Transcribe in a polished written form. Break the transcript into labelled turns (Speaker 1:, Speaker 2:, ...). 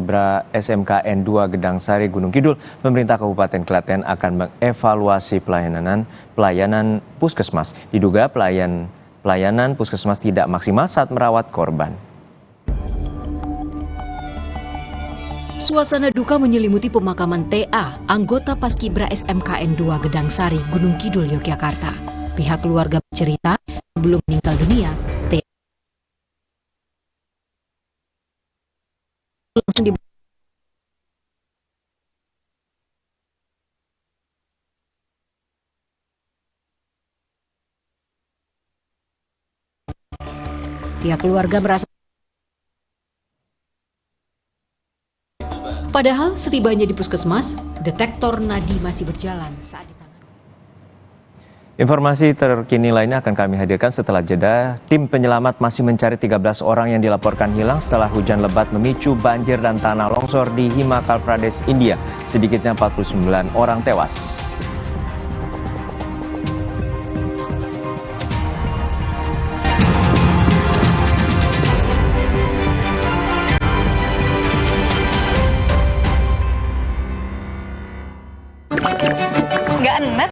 Speaker 1: Paskibra SMKN 2 Gedang Sari, Gunung Kidul, pemerintah Kabupaten Klaten akan mengevaluasi pelayanan puskesmas. Diduga pelayanan puskesmas tidak maksimal saat merawat korban.
Speaker 2: Suasana duka menyelimuti pemakaman TA, anggota Paskibra SMKN 2 Gedang Sari, Gunung Kidul, Yogyakarta. Pihak keluarga bercerita, sebelum meninggal dunia, TA langsung pihak keluarga merasa. Padahal setibanya di puskesmas, detektor nadi masih berjalan saat ditangani.
Speaker 1: Informasi terkini lainnya akan kami hadirkan setelah jeda. Tim penyelamat masih mencari 13 orang yang dilaporkan hilang setelah hujan lebat memicu banjir dan tanah longsor di Himachal Pradesh, India. Sedikitnya 49 orang tewas.
Speaker 3: Nggak enak